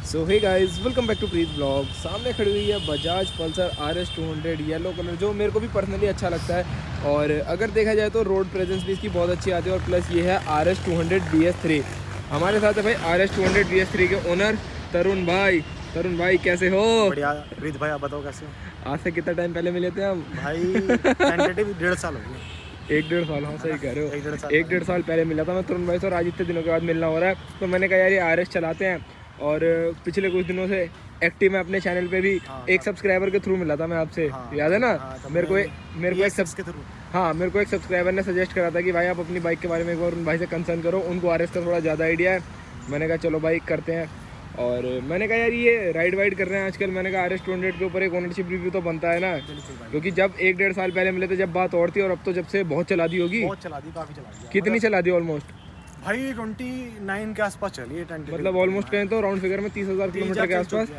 So hey guys, welcome back to Preet blog. सामने खड़ी हुई है Bajaj Pulsar RS 200 yellow colour, जो मेरे को भी पर्सनली अच्छा लगता है। और अगर देखा जाए तो रोड प्रेजेंस भी इसकी बहुत अच्छी आती है। और प्लस ये है RS 200 BS3। हमारे साथ है भाई RS 200 BS3 के ओनर तरुण भाई। तरुण भाई कैसे हो? बढ़िया। प्रीत भाई आप बताओ कैसे हो? आज से कितना टाइम पहले मिले थे हम? भाई टेंटेटिव 1.5 साल हो गए। 1-1.5 साल, हाँ सही कह रहे हो। 1-1.5 साल पहले मिला था मैं तरुण भाई से, और आज इतने दिनों के बाद मिलना हो रहा है। तो मैंने कहा यार ये RS चलाते हैं। और पिछले कुछ दिनों से एक्टिव है अपने चैनल पे भी। एक सब्सक्राइबर के थ्रू मिला था मैं आपसे, याद है ना? मेरे को एक सब्सक्राइबर ने सजेस्ट करा था कि भाई आप अपनी बाइक के बारे में एक बार उन भाई से कंसर्न करो, उनको RS का थोड़ा ज़्यादा आइडिया है। मैंने कहा चलो भाई करते हैं। और मैंने कहा यार ये राइड वाइड कर रहे हैं आजकल, मैंने कहा RS 200 के ऊपर एक ओनरशिप रिव्यू तो बनता है ना, क्योंकि जब 1-1.5 साल पहले मिले थे जब बात और थी, और अब तो जब से बहुत चला दी होगी। बहुत चला दी, काफी चला दी। कितनी चला दी? ऑलमोस्ट भाई 29 के आसपास चली है। मतलब ऑलमोस्ट कहें तो राउंड फिगर में 30,000 किलोमीटर के आसपास।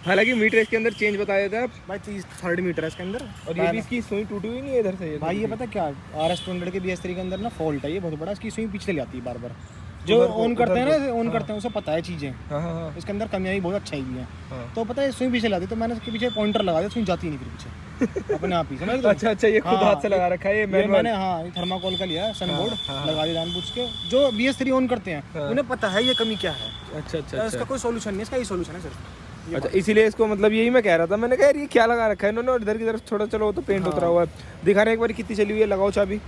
हालांकि मीटर इसके अंदर चेंज बता देता है भाई, 30 मीटर है इसके अंदर। और ये भी इसकी सुई टूटी हुई नहीं है इधर से भाई। ये पता क्या RS 200 के BS3 के अंदर ना फॉल्ट है, ये बहुत बड़ा। इसकी सुई पिछले जाती है बार बार। जो ऑन करते हैं ना, ऑन करते हैं उसे पता है चीजें। इसके अंदर कमियां भी बहुत अच्छाई भी हैं। तो पता है सुई पीछे लाती, तो मैंने इसके पीछे पॉइंटर लगा दिया, सुई जाती नहीं फिर पीछे अपने आप ही, समझ लो। अच्छा, ये खुद हाथ से लगा रखा है ये मैंने ये थर्माकोल का लिया है, सन बोर्ड लगा दिया जानबूझ के। जो BS3 ऑन करते हैं उन्हें पता है ये कमी क्या है। अच्छा, इसका कोई सॉल्यूशन नहीं है, इसका ही सॉल्यूशन है सिर्फ। अच्छा, इसीलिए इसको मतलब यही मैं कह रहा था। मैंने कहा यार ये क्या लगा रखा है इन्होंने, और इधर की तरफ थोड़ा चलो तो पेंट उतरा हुआ है। दिखा रहे एक बार कितनी चली हुई है, लगाओ चाबी।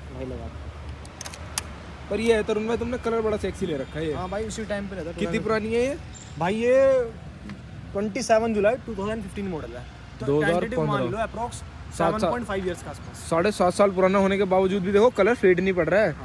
पर ये है तरुण भाई, तुमने कलर बड़ा सेक्सी ले रखा है ये। हाँ भाई, उसी टाइम पे रहता। कितनी पुरानी है ये? भाई ये 27 जुलाई 2015 मॉडल है। तो 2015 मान लो अप्रॉक्स 7.5 इयर्स के आसपास। 7.5 साल पुराना होने के बावजूद भी देखो कलर फेड नहीं पड़ रहा है।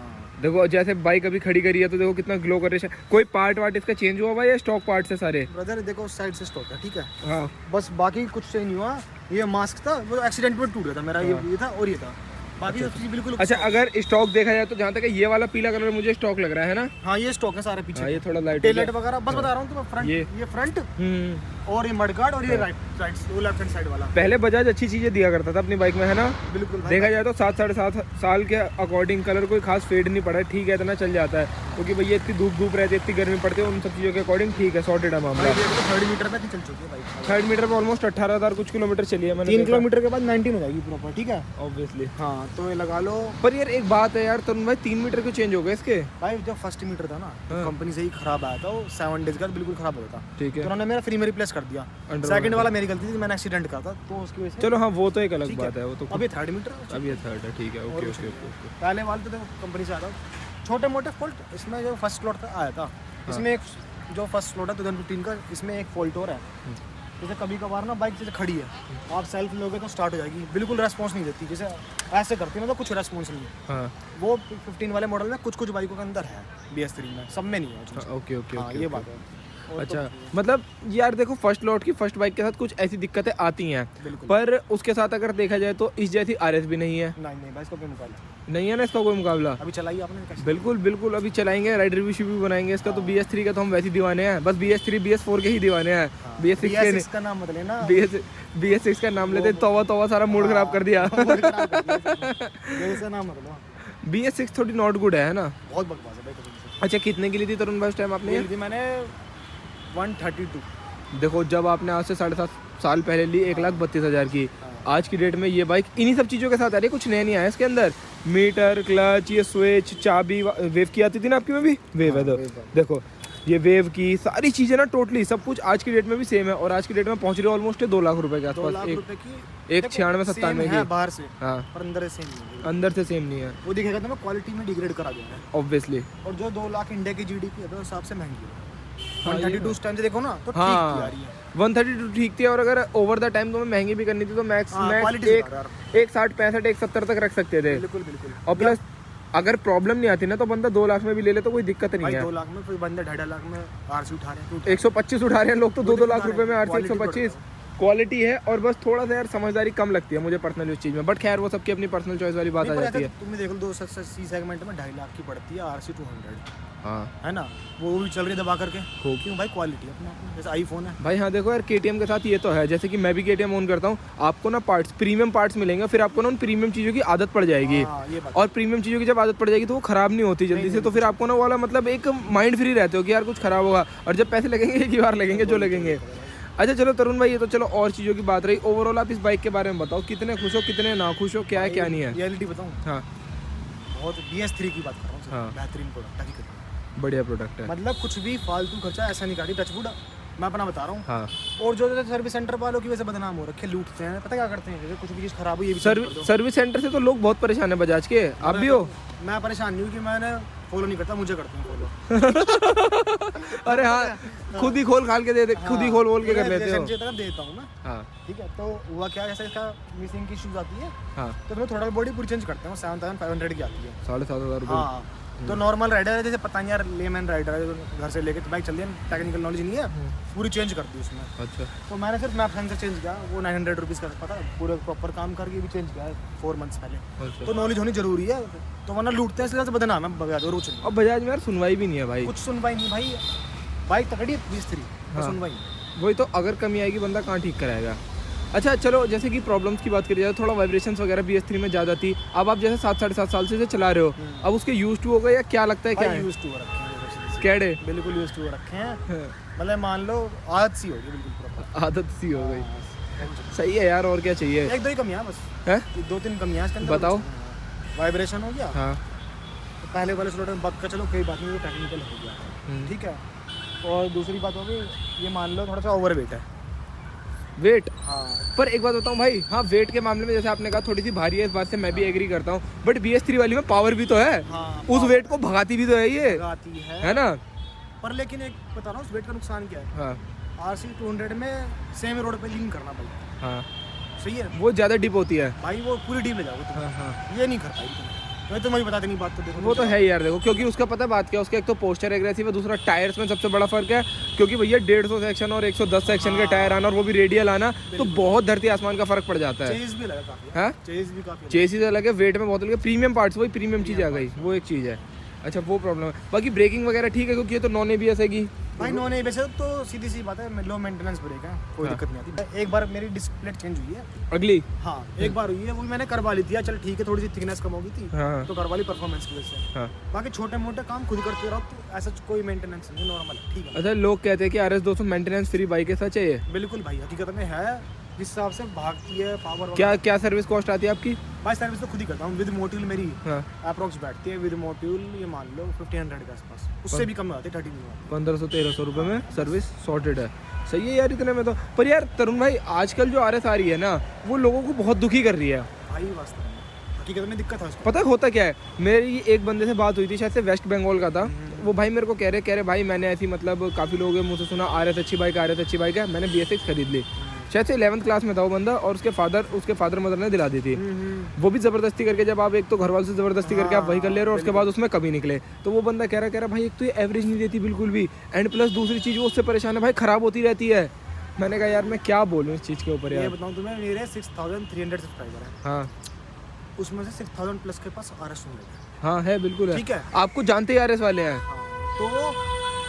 देखो जैसे बाइक अभी खड़ी करी है तो देखो कितना ग्लो कर रही है। कोई पार्ट वार्ट इसका चेंज हुआ हुआ या स्टॉक पार्ट से सारे? ब्रदर देखो साइड से स्टॉक है, ठीक है। हाँ, बस बाकी कुछ चेंज नहीं हुआ। ये मास्क था, वो एक्सीडेंट में टूट गया था मेरा। ये था और ये था, बाकी सब चीज बिल्कुल। अच्छा, अगर स्टॉक देखा जाए तो जहाँ तक ये वाला पीला कलर मुझे स्टॉक लग रहा है ना? हाँ, ये स्टॉक है सारे पीछे। हाँ, ये थोड़ा लाइट टेल लाइट वगैरह बस बता रहा हूँ तुम्हें। फ्रंट ये फ्रंट और ये मडगार्ड और ये राइट साइड, वो लेफ्ट हैंड साइड वाला। पहले बजाज अच्छी चीजें दिया करता था अपनी बाइक में, है ना? बिल्कुल। देखा जाए तो 7-7.5 साल के अकॉर्डिंग कलर कोई खास फेड नहीं पड़ा है, ठीक है, इतना चल जाता है। क्योंकि भैया इतनी धूप रहती है, इतनी गर्मी पड़ती है, उन सब चीज़ों के अकॉर्डिंग ठीक है, सॉर्टेड है मामला। 3rd मीटर पे चल चुकी है बाइक। 3rd मीटर पे ऑलमोस्ट 18,000 कुछ किलोमीटर चली है मैंने। 3 किलोमीटर के बाद 19 हो जाएगी प्रॉपर, ठीक है ऑब्वियसली। हाँ, तो ये लगा लो। पर यार एक बात है यार तरुण भाई, 3 मीटर क्यों चेंज हो गए इसके? भाई जब फर्स्ट मीटर था ना, कंपनी से ही खराब आया था, वो 7 डेज का बिल्कुल खराब हो गया था। ठीक है, तो उन्होंने मेरा फ्री में रिप्लेस कर दिया। सेकंड वाला मेरी गलती थी, मैंने एक्सीडेंट करा था तो उसकी वजह से। चलो हाँ, वो तो एक अलग बात है। वो तो अभी 3rd मीटर, अभी ये 3rd है, ठीक है। ओके। पहले वाले तो देखो कंपनी से आया था छोटे मोटे फॉल्ट। इसमें जो फर्स्ट स्लॉट था आया था, इसमें एक जो फर्स्ट स्लॉट है 2015 का, इसमें एक फॉल्ट और है। जैसे कभी कभार ना बाइक जैसे खड़ी है, आप सेल्फ लोगे तो स्टार्ट हो जाएगी, बिल्कुल रेस्पॉन्स नहीं देती। जैसे ऐसे करती है ना तो कुछ रेस्पॉन्स नहीं है। हाँ। वो 15 वाले मॉडल में कुछ बाइकों के अंदर है, BS3 में सब में नहीं है। ओके, ये बात है। अच्छा, मतलब यार देखो फर्स्ट लॉट की फर्स्ट बाइक के साथ कुछ ऐसी दिक्कतें आती हैं, पर उसके साथ अगर देखा जाए तो इस जैसी RS भी नहीं है। नहीं भाई, इसका कोई मुकाबला नहीं है ना, इसका कोई मुकाबला। अभी चलाई आपने? बिल्कुल अभी चलाएंगे, राइड रिव्यू भी बनाएंगे इसका। तो BS3 का तो हम वैसे दीवाने हैं, बस BS3 BS4 के ही दीवाने हैं। BS6 का नाम मत लेना। BS6 का नाम लेते तवा सारा मूड खराब कर दिया। नाम मत लो। BS6 थोड़ी नॉट गुड है ना? बहुत बकवास है भाई। अच्छा, कितने की ली थी तरुण भाई उस टाइम आपने? मैंने 132। देखो जब आपने आज से 7.5 साल पहले ली 1,32,000 की, आज की डेट में ये बाइक इन्हीं सब चीज़ों के साथ आ रही है, कुछ नया नहीं आया इसके अंदर। मीटर, क्लच, ये स्विच, चाबी, वेव की आती थी ना आपकी में भी, वेव है। देखो ये वेव की सारी चीज़ें ना, टोटली सब कुछ आज की डेट में भी सेम है। और आज की डेट में पहुंच रही है ऑलमोस्ट 2 लाख रुपए के आसपास। एक 96-97 की बाहर से, हाँ, पर अंदर से सेम नहीं है। अंदर से सेम नहीं है, वो दिखेगा तो मैं क्वालिटी में डिग्रेड करा दूंगा ऑब्वियसली। और जो 2 लाख इंडिया की GDP है तो हिसाब से महंगी है। 132 टाइम से देखो ना तो ठीक हाँ, आ रही है। 132 ठीक थी। और अगर ओवर द टाइम तुम्हें महंगी भी करनी थी तो मैक्स 160-165 170 तक रख सकते थे। बिल्कुल। और प्लस अगर प्रॉब्लम नहीं आती ना तो बंदा 2 लाख में भी ले ले तो कोई दिक्कत नहीं है। 2 लाख में कोई बंदा 2.5 लाख में RC उठा रहे हैं, 125 उठा रहे हैं लोग तो 2-2 लाख रुपए में RC 125। क्वालिटी है और बस थोड़ा सा यार समझदारी कम लगती है मुझे पर्सनली उस चीज़ में, बट खैर वो सबकी अपनी पर्सनल चॉइस वाली बात आ जाती है। तुमने देख लो 280 सेगमेंट में 2.5 लाख की पड़ती है RC 200, हाँ है ना, वो भी चल रही है दबा करके। खूब। क्यों भाई, क्वालिटी अपना अपना, जैसे आईफोन है भाई। हाँ देखो यार KTM के साथ ये तो है, जैसे कि मैं भी KTM ओन करता हूँ, आपको ना पार्ट्स प्रीमियम पार्ट्स मिलेंगे, फिर आपको ना उन प्रीमियम चीज़ों की आदत पड़ जाएगी। हाँ, ये बात। और प्रीमियम चीज़ों की जब आदत पड़ जाएगी तो वो खराब नहीं होती जल्दी से, तो फिर आपको ना वाला मतलब एक माइंड फ्री रहते हो कि यार कुछ खराब होगा, और जब पैसे लगेंगे एक ही बार लगेंगे जो लगेंगे। अच्छा चलो तरुण भाई, ये तो चलो और चीज़ों की बात रही, ओवरऑल आप इस बाइक के बारे में बताओ, कितने खुश हो, कितने ना खुश हो, क्या है क्या नहीं है? रियलिटी बताऊँ, हाँ बहुत BS3 की बात कर रहा हूँ, हाँ। बेहतरीन प्रोडक्ट हकीकत में, बढ़िया प्रोडक्ट है। मतलब कुछ भी फालतू खर्चा ऐसा नहीं काटी, टचवुड मैं अपना बता रहा हूँ। हाँ और जो सर्विस सेंटर वालों की वजह से बदनाम हो रखे, लूटते हैं, पता क्या करते हैं, जैसे कुछ भी चीज़ खराब हुई ये भी चेंज कर दो। सर्विस सेंटर से तो लोग बहुत परेशान है बजाज के, आप भी हो? मैं परेशान नहीं हूँ कि मैंने फॉलो नहीं करता, मुझे करते हैं फॉलो। अरे हाँ, खुद ही खोल खाल के दे दे, खुद ही खोल बोल के कर लेते हो। देता हूँ मैं, हाँ ठीक है। तो हुआ क्या, जैसे इसका मिसिंग की इशूज आती है, हाँ, तो मैं थोड़ा बॉडी पूरी चेंज करते हैं, 7500 की आती है। 7,500 रुपये। हाँ, तो नॉर्मल राइडर है, जैसे पता नहीं यार, लेमैन राइडर है, जो घर से लेके तो बाइक चल दी है, टेक्निकल नॉलेज नहीं है, पूरी चेंज कर दी उसमें। अच्छा, तो मैंने सिर्फ मैप सेंसर चेंज किया, वो 900 रुपीज़ का पता है, पूरे प्रॉपर काम करके भी चेंज किया है 4 मंथ्स पहले। अच्छा। तो नॉलेज होनी जरूरी है, तो वरना लूटते हैं, इसलिए बदनाम है बजाज और कुछ नहीं। और बजाज में यार सुनवाई भी नहीं है भाई, कुछ सुनवाई नहीं भाई, बाइक तकड़ी है 20-3, हाँ। सुनवाई नहीं। वही तो, अगर कमी आएगी बंदा कहाँ ठीक कराएगा। अच्छा चलो, जैसे कि प्रॉब्लम्स की बात करी जाए, थोड़ा वाइब्रेशंस वगैरह BS3 में ज़्यादा थी, अब आप जैसे 7-7.5 साल से चला रहे हो, अब उसके यूज टू हो गए या क्या लगता है, क्या है? यूज टू हो रखे हैं, कैडे बिल्कुल यूज टू हो रखे हैं, मतलब मान लो आदत सी होगी बिल्कुल प्रॉपर, आदत सी हो गई। सही है यार, और क्या चाहिए? 1-2 ही कमियां बस है, 2-3 कमियां इसके अंदर। बताओ। वाइब्रेशन हो गया, हाँ तो पहले वाले स्लॉट में बग का, चलो कोई बात नहीं, वो टेक्निकल हो गया, ठीक है। और दूसरी बात होगी, ये मान लो थोड़ा सा ओवर वेट है, वेट। हाँ। पर एक बात बताऊं भाई, हाँ वेट के मामले में जैसे आपने कहा थोड़ी सी भारी है, इस बात से मैं भी एग्री करता हूँ, बट BS3 वाली में पावर भी तो है, हाँ, उस वेट को भगाती भी तो है ये, आती है ना? पर लेकिन एक बता रहा हूँ, उस वेट का नुकसान क्या है, हाँ RC 200 में सेम रोड पे लीन करना भाई, हाँ, सही है वो ज़्यादा डिप होती है। भाई, वो पूरी डीप ले जाओगे तुम, हाँ हाँ, ये नहीं कर पाएगी तुम। मैं तो मुझे बताते नहीं बात, तो देखो वो तो है ही यार, देखो क्योंकि उसका पता है बात क्या, उसका एक तो पोस्टर एग्रेसिव है, दूसरा टायर्स में सबसे बड़ा फर्क है, क्योंकि भैया 150 सेक्शन और 110 सेक्शन के टायर आना, और वो भी रेडियल आना, तो बहुत धरती आसमान का फर्क पड़ जाता है। चेज भी लगा काफी, हाँ, चेज भी काफी, चेसिस अलग है, वेट में बहुत अलग है, प्रीमियम पार्ट्स, वही प्रीमियम चीज़ आ गई, वो एक चीज़ है। अच्छा वो प्रॉब्लम है, बाकी ब्रेकिंग वगैरह ठीक है, क्योंकि ये तो नॉन ABS है की भाई नॉन ABS तो सीधी सी बात है, लो मेंटेनेंस ब्रेक है, कोई हाँ। दिक्कत नहीं आती। एक बार मेरी डिस्प्ले चेंज हुई है, अगली। हाँ एक बार हुई है, वो मैंने करवा ली थी, चल ठीक है, थोड़ी सी थिकनेस कम हो गई थी, हाँ तो करवा ली परफॉर्मेंस की वजह से। हाँ। बाकी छोटे मोटे काम खुद करते रहो, तो ऐसा कोई मेंटेनेंस नहीं, नॉर्मल है, ठीक है। अच्छा, लोग कहते हैं कि RS 200 मेंटेनेंस फ्री बाइक है, सच है ये? बिल्कुल भाई, हकीकत में है, जिस हिसाब से भागती है पावर। क्या क्या सर्विस कॉस्ट आती है आपकी? भाई सर्विस तो खुद ही करता हूँ, विद मोट्यूल मेरी हाँ, अप्रोक्स बैठती है, विद मोट्यूल ये मान लो 1500 के आसपास, उससे भी कम में आती है, 1300। 1500-1300 रुपये में सर्विस सॉर्टेड है। सही है यार इतने में तो। पर यार तरुण भाई, आजकल जो RS आ रही है ना, वो लोगों को बहुत दुखी कर रही है भाई वास्तव में हकीकत में दिक्कत है उसको। पता है होता क्या है, मेरी एक बंदे से बात हुई थी, शायद से वेस्ट बंगाल का था, वो भाई मेरे को कह रहे भाई मैंने ऐसी मतलब काफ़ी लोगों के मुँह से सुना RS अच्छी बाइक, RS अच्छी बाइक है, मैंने BS6 खरीद ली, शायद से 11th क्लास में था वो बंदा, और उसके फादर मदर ने दिला दी थी, वो भी ज़बरदस्ती करके, जब आप एक तो घर वालों से ज़बरदस्ती करके आप वही कर ले रहे हो, और उसके बाद उसमें कभी निकले, तो वो बंदा कह रहा भाई एक तो ये एवरेज नहीं देती बिल्कुल भी, एंड प्लस दूसरी चीज़ वो उससे परेशान है भाई, ख़राब होती रहती है। मैंने कहा यार मैं क्या बोलूँ इस चीज़ के ऊपर ये यार। बताऊँ तुम्हें, मेरे 6300 सब्सक्राइबर है, हाँ उसमें से 6000 प्लस के पास RS होंगे, हाँ है, बिल्कुल है, ठीक है। आपको जानते ही RS वाले हैं। तो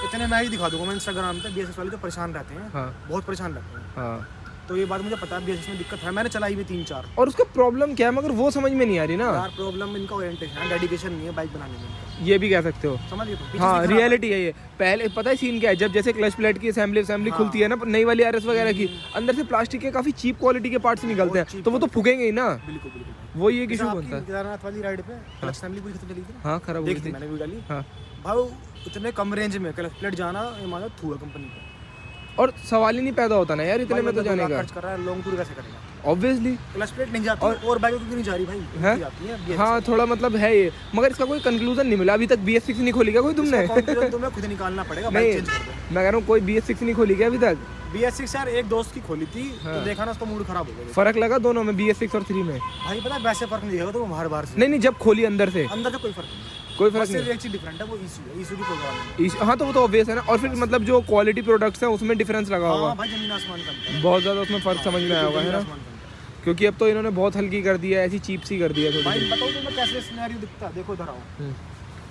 इतने मैं ही दिखा दूंगा, मैं इंस्टाग्राम पे BS6 वाले तो परेशान रहते हैं, हाँ बहुत परेशान रहते हैं, हाँ, तो ये बात मुझे पता है, BS6 में दिक्कत है, मैंने चलाई भी 3-4। और उसका प्रॉब्लम क्या है, मगर वो समझ में नहीं आ रही ना यार प्रॉब्लम इनका ओरिएंटेशन है, डेडिकेशन नहीं है बाइक बनाने में इनका, ये भी कह सकते हो। समझ गए तुम? हाँ रियलिटी है ये। पहले पता है सीन क्या है, जब जैसे क्लच प्लेट की असेंबली खुलती है ना नई वाली RS वगैरह की, अंदर से प्लास्टिक के काफी चीप क्वालिटी के पार्ट्स निकलते हैं, तो वो तो फूकेंगे ही ना, बिल्कुल बिल्कुल। वो ये एक इशू बनता है। केदारनाथ वाली राइड पे क्लच असेंबली पूरी खत्म चली थी ना, हाँ खराब हो गई देखी थी। मैंने वीडियो डाली, हाँ भाई इतने कम रेंज में क्लच प्लेट जाना, ये मानो थूआ कंपनी को, और सवाल ही नहीं पैदा होता ना यार इतने में तो जाने का, खर्च कर रहा है, लॉन्ग टूर कैसे करेगा, ऑब्वियसली। क्लच प्लेट नहीं जाती, और बाइक क्यों नहीं जा रही भाई, हैं? जाती है। हाँ थोड़ा मतलब है ये, मगर इसका कोई कंक्लूजन नहीं मिला अभी तक। BS6 नहीं खोली क्या कोई तुमने? तुम्हें खुद निकालना पड़ेगा, नहीं बाइक चेंज कर दो। मैं कह रहा हूँ कोई BS6 नहीं खोली क्या अभी तक? BS6 यार एक दोस्त की खोली थी, तो देखा ना उसका मूड खराब हो गया। फर्क लगा दोनों में, BS6 और 3 में? भाई पता है वैसे फर्क नहीं दिखेगा तो बाहर से, नहीं जब खोली अंदर से अंदर से कोई फर्क नहीं, कोई फर्क बस नहीं सिर्फ एक चीज़ डिफरेंट है, वो ईसू है, ईसू की प्रोग्रामिंग। हाँ तो वो तो ऑब्वियस है ना। और फिर मतलब जो क्वालिटी प्रोडक्ट्स हैं उसमें डिफरेंस लगा होगा हाँ भाई, जमीन आसमान का अंतर है। बहुत ज़्यादा, उसमें फ़र्क समझ में आया होगा, है जमीन ना। आसमान का अंतर है। क्योंकि अब तो इन्होंने बहुत हल्की कर दिया है, ऐसी चीप सी कर दिया है भाई थोड़ी। बताओ तुम्हें कैसे सिनेरियो दिखता है, देखो इधर आओ।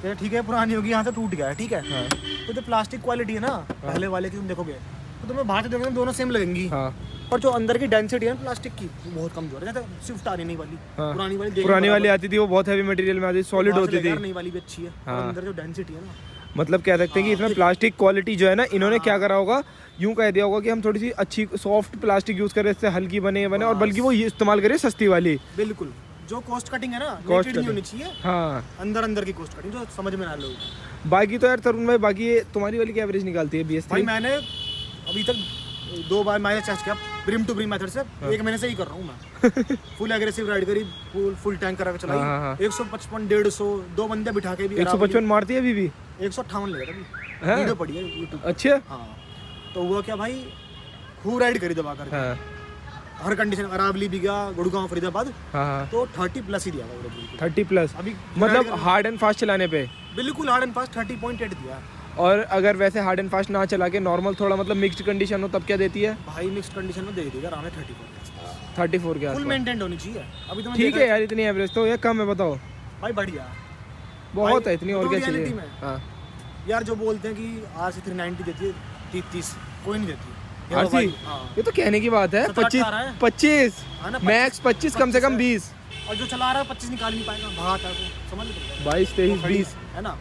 ये ठीक है पुरानी होगी, यहाँ से टूट गया है, ठीक है। हाँ तो जो प्लास्टिक क्वालिटी है ना पहले वाले की तुम देखोगे तो तुम्हें बाहर से देखोगे दोनों सेम लगेंगी, हाँ और जो अंदर की डेंसिटी है ना प्लास्टिक की वो बहुत कमजोर है। जैसे स्विफ्ट आ रही नहीं वाली, हाँ। पुरानी वाली देखने पुरानी में वाली बराबर- आती थी वो बहुत हैवी मटेरियल में आती थी, सॉलिड बाहर से होती लगा थी। यार, नई वाली भी अच्छी है, और हाँ। अंदर जो डेंसिटी है ना, मतलब कह सकते हैं कि इसमें प्लास्टिक क्वालिटी जो है ना, इन्होंने क्या करा होगा, यूं कह दिया होगा कि हम थोड़ी सी अच्छी सॉफ्ट प्लास्टिक यूज़ करें, इससे हल्की बने और बल्कि वो ये इस्तेमाल करें सस्ती वाली। बिल्कुल जो कॉस्ट कटिंग है ना, Cost नेकेड नहीं cutting। होनी चाहिए, हाँ अंदर अंदर की कॉस्ट कटिंग जो समझ में ना लोग। बाकी तो यार तरुण भाई, बाकी ये तुम्हारी वाली की एवरेज निकालती है भाई BS3? मैंने अभी तक 2 बार मैंने टेस्ट किया ब्रिम टू ब्रिम मेथड से, 1 महीने से ही कर रहा हूँ मैं। फुल एग्रेसिव राइड करी, फुल टैंक करा के चलाई, हाँ, हाँ। 155 150 2 बंदे बिठा के भी 155 मारती है अभी भी? 158 ले गया अभी, हाँ। वीडियो पड़ी है यूट्यूब। अच्छा। हाँ तो वो क्या भाई, खूब राइड करी दबा कर, हाँ हर कंडीशन, अरावली भी गया, गुड़गांव फरीदाबाद, हाँ तो 30 प्लस ही दिया था बिल्कुल। 30+ अभी मतलब ride हार्ड एंड फास्ट चलाने पे? बिल्कुल हार्ड एंड फास्ट 30.8 दिया। और अगर वैसे हार्ड एंड फास्ट ना चला के नॉर्मल थोड़ा मतलब मिक्स्ड कंडीशन हो तब क्या देती है? भाई मिक्स्ड कंडीशन में दे देगा आराम से 34 34 के फुल आसपास। मेंटेन होनी चाहिए। अभी तुम्हें ठीक देखा है यार, इतनी एवरेज तो ये कम है, बताओ। भाई बढ़िया बहुत भाई, है इतनी, और तो क्या reality चाहिए। में। हाँ यार जो बोलते हैं कि RC 390 देती है 30, कोई नहीं देती। ये RC? तो भाई, हाँ। ये तो कहने की बात है। 17, 25 18 है। 25 हाँ ना, मैक्स 25 कम से कम 20 और जो चला रहा है 25 निकाल नहीं पाएगा, भागता है तो समझ लो 22 23 20 है ना।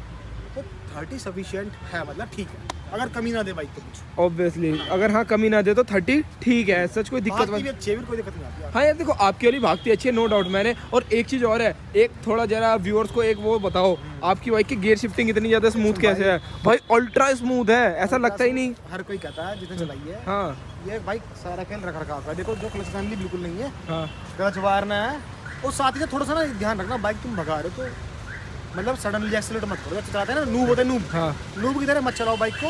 तो 30 सफिशिएंट है, मतलब ठीक है, अगर कमी ना दे बाइक तो कुछ ऑब्वियसली। अगर हाँ कमी ना दे तो 30 ठीक है, सच कोई दिक्कत भागती भी अच्छी है, फिर कोई दिक्कत नहीं आती यार। हाँ यार देखो, आपकी वाली भागती अच्छी है, नो डाउट। मैंने और एक चीज़ और है, एक थोड़ा जरा व्यूअर्स को एक वो बताओ, आपकी बाइक की गियर शिफ्टिंग इतनी ज़्यादा स्मूथ कैसे है भाई? अल्ट्रा स्मूथ है, ऐसा लगता ही नहीं। हर कोई कहता है जिसने चलाई है, हाँ ये बाइक सारा खेल रख रखा है। देखो जो क्लच असेंबली बिल्कुल नहीं है, हाँ क्लच वायर ना है, और साथ ही साथ थोड़ा सा ना ध्यान रखना, बाइक तुम भगा रहे हो तो मतलब सडनली एक्सीलेटर मत करो। चलाते हैं ना नूब होते हैं, नूब हाँ नूब की तरह मत चलाओ बाइक को,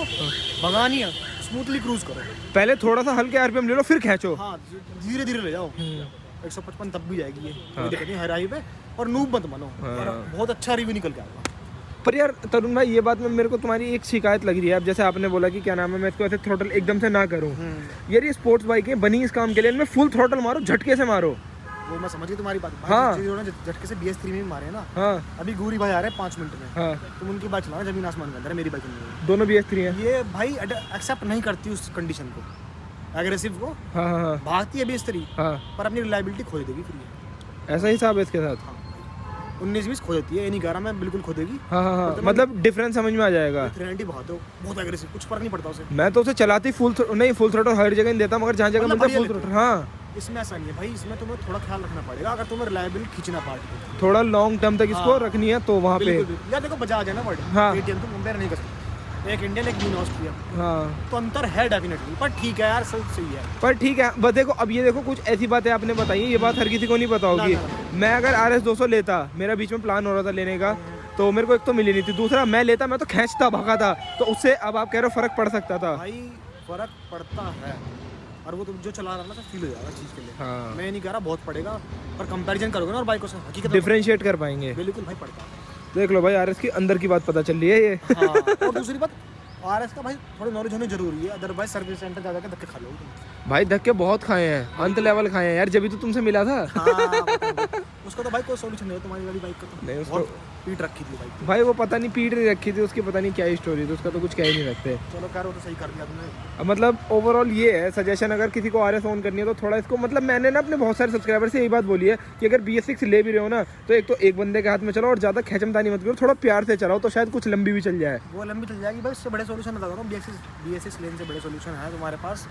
भगानी है, स्मूथली क्रूज करो। पहले थोड़ा सा हल्के RPM ले लो, फिर खींचो। हाँ धीरे धीरे ले जाओ, 155 तब भी जाएगी ये, कोई दिक्कत नहीं हर पे। और नूब मत बनो, और बहुत अच्छा रिव्यू निकल के आएगा। पर यार तरुण भाई, ये बात में मेरे को तुम्हारी एक शिकायत लग रही है। अब जैसे आपने बोला कि क्या नाम है, मैं इसको ऐसे थ्रोटल एकदम से ना करूँ। यार ये स्पोर्ट्स बाइक है, बनी इस काम के लिए, इनमें फुल थ्रोटल मारो, झटके से मारो। वो मैं समझ गई तुम्हारी बात। हाँ। झटके से BS3 में भी मारे हैं ना। हाँ अभी गूरी भाई आ रहे हैं 5 मिनट में, हाँ तुम उनकी बाइक चलाना, जमीन आसमान के अंदर है, मेरी बाइक नहीं दोनों BS3 हैं। है। ये भाई एक्सेप्ट नहीं करती उस कंडीशन को, एग्रेसिव को। हाँ हाँ हाँ भागती है BS3 हाँ, पर अपनी रिलायबिलिटी खो देगी फिर ये। ऐसा ही हिसाब है इसके साथ। 19-20 खो देती है, ये नहीं कह रहा मैं बिल्कुल खो देगी। हाँ हाँ हाँ, मतलब डिफरेंस समझ में आ जाएगा। 390 बहुत एग्रेसिव, कुछ फर्क नहीं पड़ता उसे। मैं तो उसे चलाती फुल नहीं, फुल थ्रोटल हर जगह नहीं देता, मगर जहाँ जगह मतलब मिलता बढ़िया फुल लेते थ्रोटल। हाँ इसमें ऐसा नहीं है भाई, इसमें तुम्हें थोड़ा ख्याल रखना पड़ेगा अगर तुम्हें रिलायबिलिटी खींचना पार्ट को। थोड़ा लॉन्ग टर्म तक इसको हाँ। रखनी है तो वहाँ पे। बिल्कुल बिल्कुल। यार देखो बजाज है ना वर्ड, हाँ। KTM तो कंपेयर नहीं कर सकते, एक इंडियन एक यून ऑस्ट्रिया, हाँ तो अंतर है डेफिनेटली, पर ठीक है यार, सब सही है। पर ठीक है। बस देखो, अब ये देखो, कुछ ऐसी बातें आपने बताई हैं, ये बात हर किसी को नहीं पता होगी। ना। मैं अगर RS 200 लेता, मेरा बीच में प्लान हो रहा था लेने का, तो मेरे को एक तो मिली नहीं थी, दूसरा मैं लेता, मैं तो खींचता भागा था, तो उससे अब आप कह रहे हो फर्क पड़ सकता था। भाई फर्क पड़ता है, और वो तो जो चला रहा ना सब फील हो जाएगा चीज़ के लिए। हाँ मैं नहीं कह रहा बहुत पड़ेगा, पर कंपैरिजन करोगे ना और बाइकों से हकीकत में डिफरेंशिएट कर पाएंगे। बिल्कुल भाई पड़ता है। देख लो भाई, RS की अंदर की बात पता चल रही है ये। हाँ और दूसरी बात, RS का भाई थोड़ी नॉलेज होनी जरूरी है, अदरवाइज सर्विस सेंटर जा के धक्के खा लो तुम। भाई धक्के बहुत खाए हैं, अंत लेवल खाए हैं यार, जब भी तो तुमसे मिला था। हाँ, उसका तो भाई कोई सोल्यूशन नहीं है, तुम्हारी वाली बाइक का तो नहीं, उसको- बहुत पीट रखी थी बाइक। भाई वो पता नहीं पीट नहीं रखी थी उसकी, पता नहीं क्या स्टोरी थी उसका, तो कुछ कह ही नहीं सकते। चलो खैर वो तो सही कर दिया तुमने। अब मतलब ओवरऑल ये है सजेशन, अगर किसी को RS ऑन करनी है तो थोड़ा इसको, मतलब मैंने ना अपने बहुत सारे सब्सक्राइबर से यही बात बोली है कि अगर BS6 ले भी रहे हो ना, तो एक तो एक बंदे के हाथ में चलाओ, और ज़्यादा खेचमतानी मत करो, थोड़ा प्यार से चलाओ, तो शायद कुछ लंबी भी चल जाए। वो लंबी चल जाएगी भाई, उससे बड़े सोल्यूशन बता रहा हूँ। BS6 लेन से बड़े सोल्यूशन है तुम्हारे पास।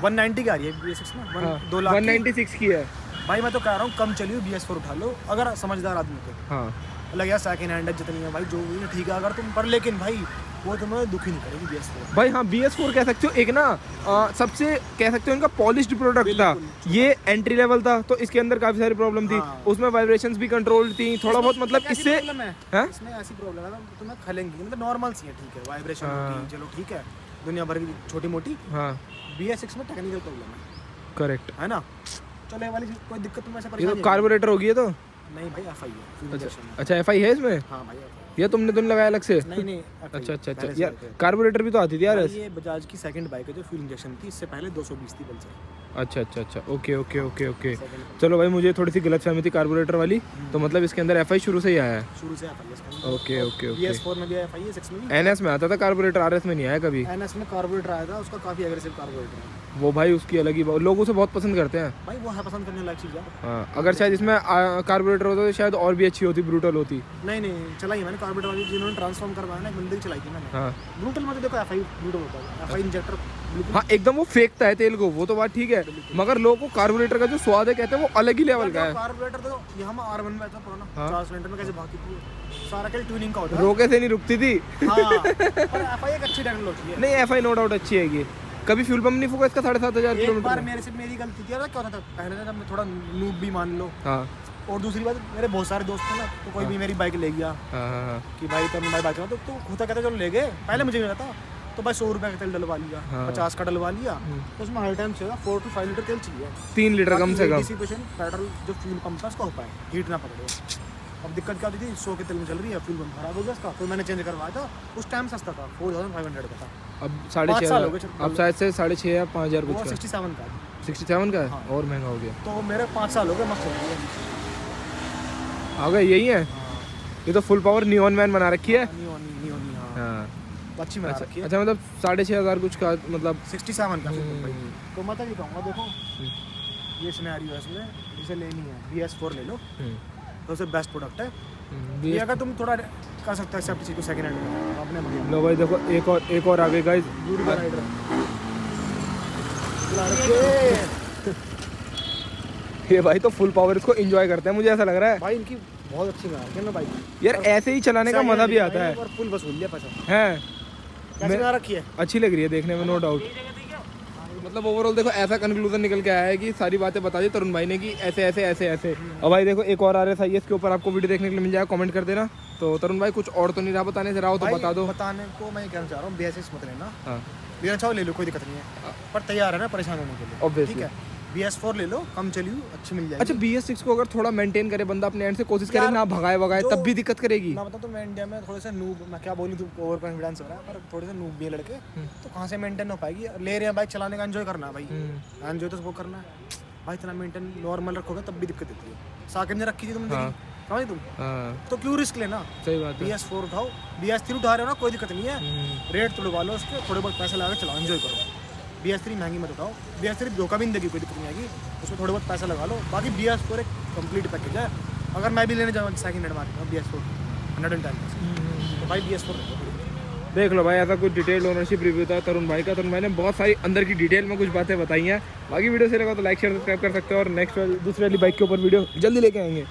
190 की आ रही है BS6 ना, 2 लाख की। 196 की है भाई मैं तो कह रहा हूँ कम चलिए, BS4 उठा लो अगर समझदार आदमी को। हाँ। लग यार सेकंड हैंड जितनी है भाई जो भी है ठीक है अगर तुम, पर लेकिन भाई वो तुम्हें दुखी नहीं करेगी BS4। भाई हाँ, BS4 कह सकते हो एक ना सबसे कह सकते हो इनका पॉलिश्ड प्रोडक्ट था। ये एंट्री लेवल था, तो इसके अंदर काफी सारी प्रॉब्लम थी। हाँ। उसमें वाइब्रेशंस भी कंट्रोल थी थोड़ा बहुत, मतलब ऐसी इससे प्रॉब्लम है, हाँ? इसमें ऐसी प्रॉब्लम है ना तुम्हें खलेंगी, मतलब नॉर्मल सी है, ठीक है वाइब्रेशन हाँ। होती है, चलो ठीक है, दुनिया भर की छोटी मोटी। हाँ BS6 में टेक्निकल प्रॉब्लम है, करेक्ट। है ना। चलो ये वाली कोई दिक्कत तुम्हें ऐसे ये तो परेशानी कार्बोरेटर होगी ये तो। नहीं भाई FI है, fuel injection है। अच्छा FI है इसमें। हाँ भाई FI ये तुमने तो नहीं लगाया अलग से? नहीं नहीं अच्छा अच्छा अच्छा पहले से यार, आते हैं। कार्बोरेटर भी तो आती थी यार। भाई ये बजाज की सेकंड बाइक है जो फ्यूल इंजेक्शन थी, इससे पहले 220 थी पल्सर। अच्छा अच्छा अच्छा, ओके ओके ओके ओके। चलो भाई, मुझे थोड़ी सी गलतफहमी थी कार्बोरेटर वाली, तो मतलब इसके अंदर एफआई शुरू से ही आया है? शुरू से आता है इसका। Okay okay okay. BS4 में भी आया, 6 में भी। एनएस में आता था कार्बोरेटर, आरएस में नहीं आया कभी। NS में कार्बोरेटर आया था, उसका काफी एग्रेसिव कार्बोरेटर है वो भाई उसकी अलग ही लोग उसे बहुत पसंद करते हैं। भाई, वो है पसंद करने लायक चीज़ है। हाँ, अगर शायद इसमें कार्बोरेटर होता तो शायद और भी अच्छी होती, ब्रूटल होती। नहीं नहीं, चलाई मैंने कार्बोरेटर वाली, जिन्होंने ट्रांसफॉर्म करवाया ना, एक बंदे की चलाई थी मैंने। हाँ ब्रूटल में तो देखो FI ब्रूटल होता है, FI इंजेक्टर बिल्कुल। हाँ, एकदम वो फेंकता है तेल को, वो तो बात ठीक है, मगर लोगों को कार्बोरेटर का जो स्वाद है कहते हैं वो अलग ही लेवल का है। कार्बोरेटर तो यहाँ में R1 में था पुराना, हाँ। 4 सिलेंडर में कैसे भागती थी, सारा खेल ट्यूनिंग का होता है। रोके से नहीं रुकती थी। हाँ, पर FI एक अच्छी टेक्नोलॉजी है। नहीं, एफआई नो डाउट अच्छी है ये। कभी फ्यूल पंप नहीं फूका इसका 7,500 एक बार किलोमीटर? मेरी गलती थी यार, क्या होता था पहले ना, जब मैं थोड़ा नूब भी मान लो, हाँ और दूसरी बात मेरे बहुत सारे दोस्त थे ना, तो कोई भी मेरी बाइक ले गया हाँ हाँ हाँ। कि भाई तुम भाई बाइक चलाओ, तो होता कहता चलो ले गए, पहले मुझे नहीं पता, तो भाई 100 रुपये का तेल डलवा लिया, हाँ। 50 का डलवा लिया, तो उसमें हर टाइम चाहिए 4 to 5 लीटर तेल चाहिए, 3 लीटर कम से कम। पेट्रोल जो फ्यूल पंप था उसका हो पाए, हीट ना पकड़े। अब दिक्कत क्या होती थी, 100 के तेल में चल रही है, फ्यूल पंप खराब हो गया उसका, फिर मैंने चेंज करवाया था, उस टाइम सस्ता था, 4500 का था, अब 5 साल हो 6,500, गए अब शायद से 6,500 या 5,000 वो कुछ का। 67 का। 67 का है? हाँ। और महंगा हो गया। तो मेरे 5 साल हो गए मस्त चल रही है। आ गए, यही है। हाँ, ये तो फुल पावर नियॉन मैन बना रखी है। नहीं, हाँ, हाँ अच्छी बना रखी है। अच्छा, मतलब 6,500 कुछ का, मतलब 67 का फिर भाई। तो मैं तो ये कहूँगा, देखो ये सिनेरियो है इसमें, जिसे लेनी है BS4 ले लो, तो सबसे बेस्ट प्रोडक्ट है ये। अगर तुम थोड़ा कर सकते हो एक्सेप्ट चीज़ को सेकंड हैंड में, तो अपने बढ़िया लो भाई देखो, एक और आ गई गाइस। ब्यूटी का राइडर चला रखे। ये भाई तो फुल पावर इसको एंजॉय करते हैं, मुझे ऐसा लग रहा है। भाई इनकी बहुत अच्छी बना रखी है ना भाई यार, ऐसे ही चलाने का मजा भी आता है। और फुल वसूल लिया पैसा। हैं, कैसे बना रखी है? अच्छी लग रही है देखने में, नो डाउट। मतलब ओवरऑल देखो, ऐसा कंक्लूजन निकल के आया है कि सारी बातें बता दी तरुण भाई ने कि ऐसे ऐसे ऐसे ऐसे। और भाई देखो, एक और RS इसके ऊपर आपको वीडियो देखने के लिए मिल जाएगा, कमेंट कर देना। तो तरुण भाई कुछ और तो नहीं रहा बताने से, रहा हो तो बता दो। बताने को मैं ये कहना चाह रहा हूँ, BS6 मत लेना, हाँ लेना चाहो ले लो, कोई दिक्कत नहीं है, पर तैयार है ना परेशान होने के लिए, Obviously। ठीक है। BS4 ले लो, कम चली अच्छी मिल जाएगी। अच्छा, BS6 को अगर थोड़ा मेंटेन करे बंदा अपने एंड से, कोशिश करे यार, ना भगाए वगाए, जो- तब भी दिक्कत करेगी। मैं बता, तो मैं इंडिया में थोड़े से नूब, मैं क्या बोलूँ, तू ओवर कॉन्फिडेंस हो रहा है, पर थोड़े से नूब भी है लड़के, तो कहाँ से मेंटेन हो पाएगी? ले रहे हैं बाइक चलाने का, एंजॉय करना है भाई, एंजॉय तो सबको करना है भाई, इतना मेंटेन नॉर्मल रखोगे तब भी दिक्कत देती है। साकिब ने रखी थी तुमने, हाँ। देखी समझ तुम, हाँ तो क्यों रिस्क लेना? सही बात है। BS4 उठाओ, BS3 उठा रहे हो ना, कोई दिक्कत नहीं है, रेट तुड़वा लो उसके, थोड़े बहुत पैसे लगा के चलाओ, एंजॉय करो। BS3 महंगी मत उठाओ, BS3 धोखा भी नहीं देगी, कोई दिक्कत नहीं आएगी, उसमें थोड़े बहुत पैसा लगा लो। बाकी BS4 एक कंप्लीट पैकेज है। अगर मैं भी लेने जाऊँ सेकंड हैंड मार्केट में BS4 110, तो भाई BS4 देख लो भाई, ऐसा कुछ डिटेल ओनरशिप रिव्यू था तरुण भाई का। तरुण भाई ने बहुत सारी अंदर की डिटेल में कुछ बातें बताई हैं। बाकी वीडियो से लगा तो लाइक शेयर सब्सक्राइब कर सकते हो, और नेक्स्ट दूसरी वाली बाइक के ऊपर वीडियो जल्दी लेके आएंगे।